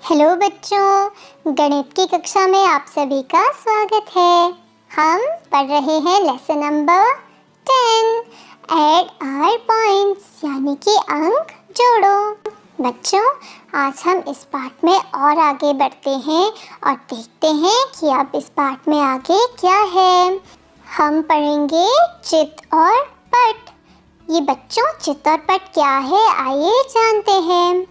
Hello बच्चों, गणित की कक्षा में आप सभी का स्वागत है। हम पढ़ रहे हैं lesson number 10 add are points यानी कि अंक जोड़ो। बच्चों, आज हम इस पाठ में और आगे बढ़ते हैं और देखते हैं कि अब इस पाठ में आगे क्या है। हम पढ़ेंगे चित और पट। ये बच्चों चित और पट क्या है, आइए जानते हैं।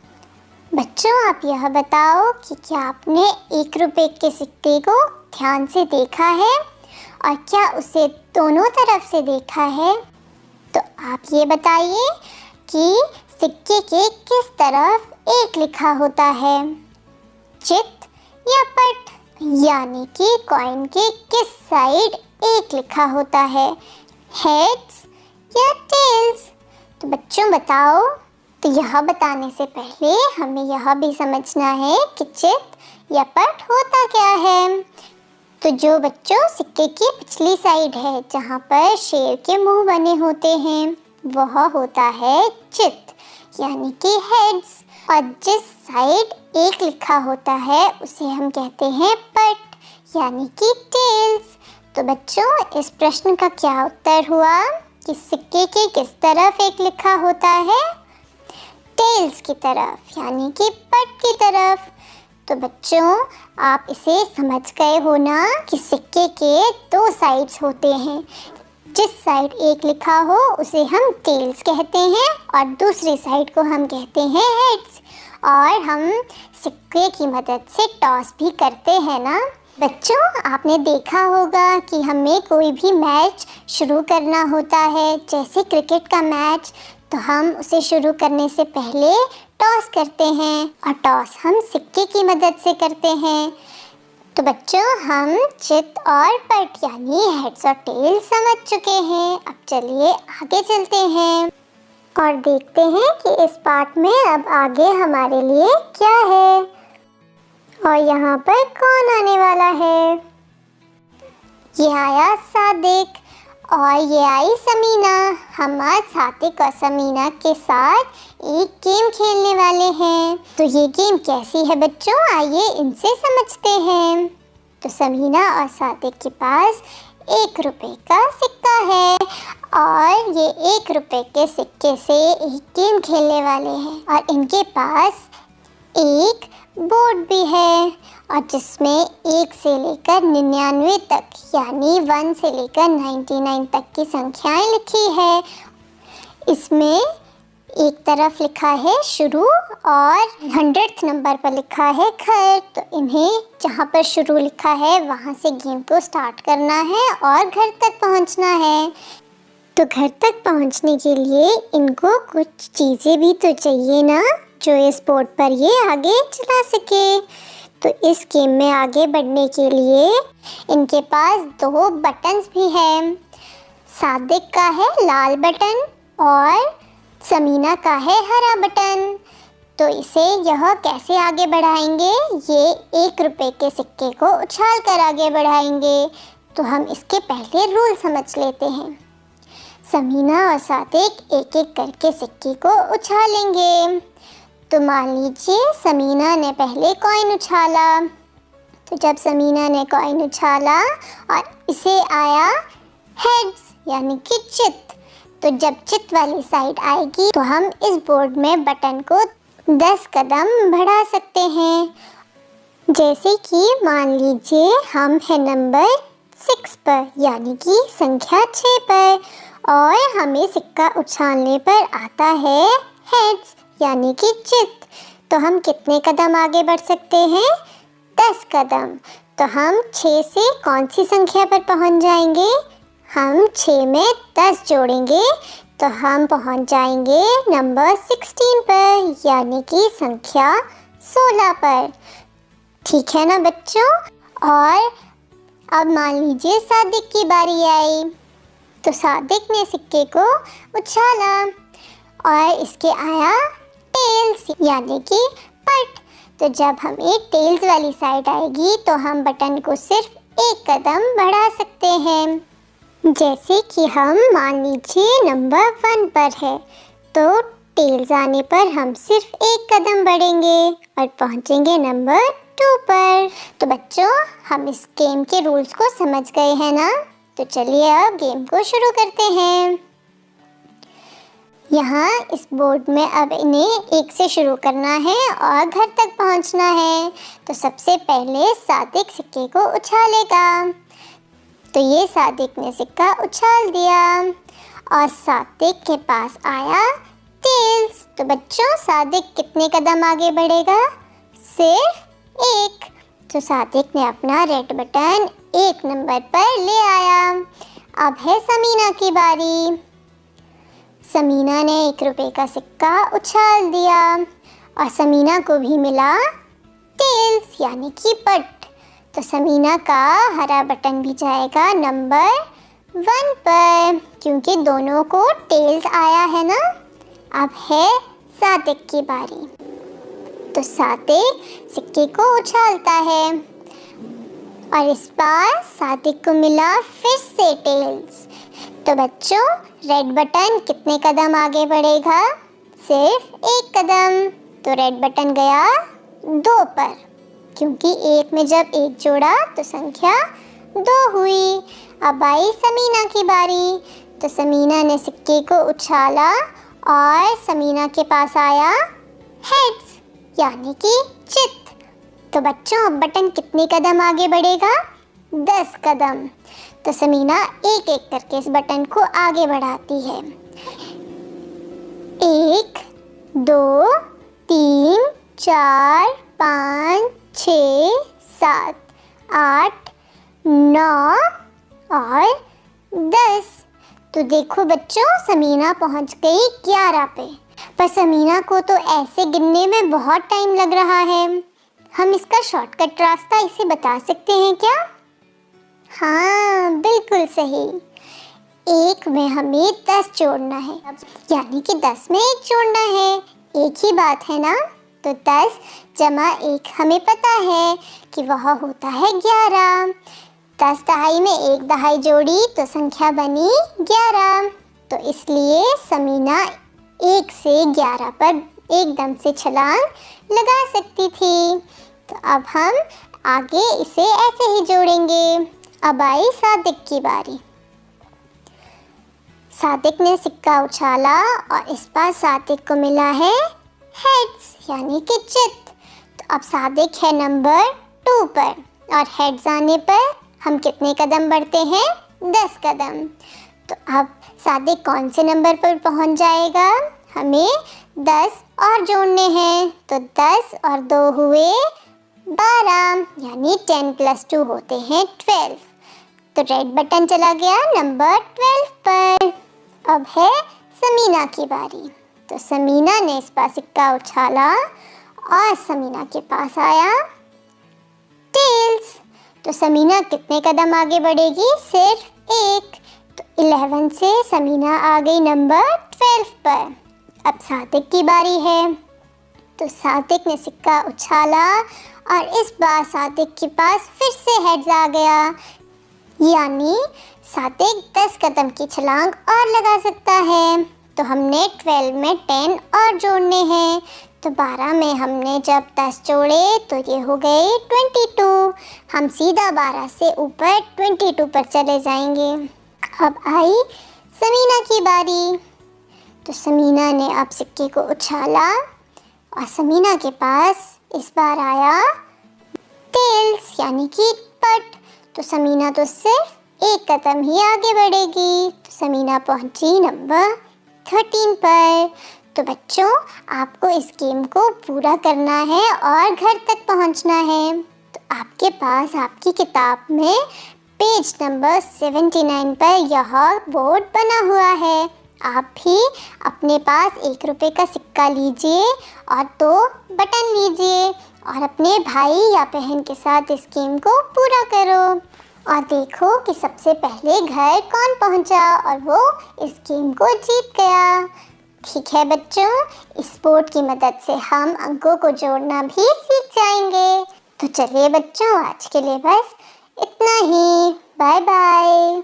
बच्चों, आप यह बताओ कि क्या आपने 1 रुपए के सिक्के को ध्यान से देखा है और क्या उसे दोनों तरफ से देखा है। तो आप ये बताइए कि सिक्के के किस तरफ 1 लिखा होता है, चित या पट, यानी कि कॉइन के किस साइड 1 लिखा होता है, हेड्स या टेल्स। तो बच्चों बताओ। तो यह बताने से पहले हमें यह भी समझना है कि चित या पट होता क्या है। तो जो बच्चों सिक्के की पिछली साइड है जहाँ पर शेर के मुंह बने होते हैं वह होता है चित यानी कि हेड्स, और जिस साइड 1 लिखा होता है उसे हम कहते हैं पट यानी कि टेल्स। तो बच्चों इस प्रश्न का क्या उत्तर हुआ कि सिक्के के किस तरफ 1 लिखा होता है, टेल्स की तरफ यानी कि पट की तरफ। तो बच्चों आप इसे समझ गए हो ना कि सिक्के के 2 साइड्स होते हैं। जिस साइड 1 लिखा हो उसे हम टेल्स कहते हैं और दूसरी साइड को हम कहते हैं हेड्स। और हम सिक्के की मदद से टॉस भी करते हैं ना। बच्चों आपने देखा होगा कि हमें कोई भी मैच शुरू करना होता है, जैसे क्रिकेट का मैच, तो हम उसे शुरू करने से पहले टॉस करते हैं और टॉस हम सिक्के की मदद से करते हैं। तो बच्चों हम चित और पट यानी हेड्स और टेल्स समझ चुके हैं। अब चलिए आगे चलते हैं और देखते हैं कि इस पाठ में अब आगे हमारे लिए क्या है और यहाँ पर कौन आने वाला है। ये आया सादिक और ये आई समीना। हम आज सादिक और समीना के साथ एक गेम खेलने वाले हैं। तो ये गेम कैसी है बच्चों, आइए इनसे समझते हैं। तो समीना और सादिक के पास 1 रुपए का सिक्का है और ये 1 रुपए के सिक्के से एक गेम खेलने वाले हैं और इनके पास एक बोर्ड भी है और जिसमें 1 से लेकर 99 तक यानी 1 से लेकर 99 तक की संख्याएं लिखी है। इसमें एक तरफ लिखा है शुरू और 100th नंबर पर लिखा है घर। तो इन्हें जहाँ पर शुरू लिखा है वहाँ से गेम को स्टार्ट करना है और घर तक पहुँचना है। तो घर तक पहुँचने के लिए इनको कुछ चीज़ें भी तो चाहिए ना, जो इस बोर्ड पर ये आगे चला सके। तो इस गेम में आगे बढ़ने के लिए इनके पास 2 बटन्स भी हैं। सादिक का है लाल बटन और समीना का है हरा बटन। तो इसे यह कैसे आगे बढ़ाएंगे, ये 1 रुपए के सिक्के को उछाल कर आगे बढ़ाएंगे। तो हम इसके पहले रूल समझ लेते हैं। समीना और सादिक एक एक करके सिक्के को उछालेंगे। तो मान लीजिए समीना ने पहले कॉइन उछाला। तो जब समीना ने कॉइन उछाला और इसे आया हेड्स यानी कि चित, तो जब चित वाली साइड आएगी तो हम इस बोर्ड में बटन को 10 कदम बढ़ा सकते हैं। जैसे कि मान लीजिए हम हैं नंबर 6 पर यानी कि संख्या 6 पर और हमें सिक्का उछालने पर आता है हेड्स यानी कि चित। तो हम कितने कदम आगे बढ़ सकते हैं, 10 कदम। तो हम 6 से कौन सी संख्या पर पहुंच जाएंगे, हम 6 में 10 जोड़ेंगे तो हम पहुंच जाएंगे नंबर 16 पर यानी कि संख्या 16 पर। ठीक है ना बच्चों। और अब मान लीजिए सादिक की बारी आई। तो सादिक ने सिक्के को उछाला और इसके आया टेल्स यानी कि पट। तो जब हमें टेल्स वाली साइड आएगी तो हम बटन को सिर्फ 1 कदम बढ़ा सकते हैं। जैसे कि हम मान लीजिए नंबर 1 पर है तो टेल्स आने पर हम सिर्फ एक कदम बढ़ेंगे और पहुंचेंगे नंबर 2 पर। तो बच्चों, हम इस गेम के रूल्स को समझ गए हैं ना? तो चलिए अब गेम को शुरू करते हैं। यहाँ इस बोर्ड में अब इन्हें 1 से शुरू करना है और घर तक पहुँचना है। तो सबसे पहले सादिक सिक्के को उछालेगा। तो ये सादिक ने सिक्का उछाल दिया और सादिक के पास आया टेल्स। तो बच्चों, सादिक कितने कदम आगे बढ़ेगा? सिर्फ 1। तो सादिक ने अपना रेड बटन 1 नंबर पर ले आया। अब है समीना की बारी। समीना ने 1 रुपए का सिक्का उछाल दिया और समीना को भी मिला टेल्स यानी कि पट। तो समीना का हरा बटन भी जाएगा नंबर 1 पर, क्योंकि दोनों को टेल्स आया है ना। अब है सादिक की बारी। तो सादिक सिक्के को उछालता है और इस बार सादिक को मिला फिर से टेल्स। तो बच्चों, रेड बटन कितने कदम आगे बढ़ेगा? सिर्फ 1 कदम। तो रेड बटन गया 2 पर, क्योंकि 1 में जब 1 जोड़ा तो संख्या 2 हुई। अब आई समीना की बारी। तो समीना ने सिक्के को उछाला और समीना के पास आया हेड्स यानी कि चित। तो बच्चों, अब बटन कितने कदम आगे बढ़ेगा? 10 कदम। तो समीना एक एक करके इस बटन को आगे बढ़ाती है। 1 2 3 4 5 6 7 8 9 और 10। तो देखो बच्चों, समीना पहुंच गई 11 पे। पर समीना को तो ऐसे गिनने में बहुत टाइम लग रहा है। हम इसका शॉर्टकट रास्ता इसे बता सकते हैं क्या? हाँ, बिल्कुल सही। 1 में हमें 10 जोड़ना है, यानी कि 10 में 1 जोड़ना है। एक ही बात है ना? तो 10 जमा 1 हमें पता है कि वह होता है 11। 10 दहाई में 1 दहाई जोड़ी तो संख्या बनी 11। तो इसलिए समीना 1 से 11 पर एकदम से छलांग लगा सकती थी। तो अब हम आगे इसे ऐसे ही जोड़ेंगे। अब आई सादिक की बारी। सादिक ने सिक्का उछाला और इस बार सादिक को मिला है हेड्स यानी कि चित। तो अब सादिक है नंबर 2 पर और हेड्स आने पर हम कितने कदम बढ़ते हैं? 10 कदम। तो अब सादिक कौन से नंबर पर पहुंच जाएगा? हमें 10 और जोड़ने हैं। तो 10 और 2 हुए 12, यानी 10 + 2 होते हैं 12। तो रेड बटन चला गया नंबर 12 पर। अब है समीना की बारी। तो समीना ने इस बार सिक्का उछाला और समीना के पास आया टेल्स। तो समीना कितने कदम आगे बढ़ेगी? सिर्फ 1। तो 11 से समीना आ गई नंबर 12 पर। अब सादिक की बारी है। तो सादिक ने सिक्का उछाला और इस बार सादिक के पास फिर से हेड्स आ गया, यानी सादिक 10 कदम की छलांग और लगा सकता है। तो हमने 12 में 10 और जोड़ने हैं। तो 12 में हमने जब 10 जोड़े तो ये हो गए 22। हम सीधा 12 से ऊपर 22 पर चले जाएंगे। अब आई समीना की बारी। तो समीना ने अब सिक्के को उछाला और समीना के पास इस बार आया टेल्स यानी कि पट। तो समीना तो सिर्फ 1 कदम ही आगे बढ़ेगी। तो समीना पहुंची नंबर 13 पर। तो बच्चों, आपको इस गेम को पूरा करना है और घर तक पहुंचना है। तो आपके पास आपकी किताब में पेज नंबर 79 पर यह बोर्ड बना हुआ है। आप भी अपने पास 1 रुपए का सिक्का लीजिए और 2 बटन लीजिए और अपने भाई या बहन के साथ इस गेम को पूरा करो और देखो कि सबसे पहले घर कौन पहुंचा और वो इस गेम को जीत गया। ठीक है बच्चों, इस बोर्ड की मदद से हम अंकों को जोड़ना भी सीख जाएंगे। तो चलिए बच्चों, आज के लिए बस इतना ही। Bye bye.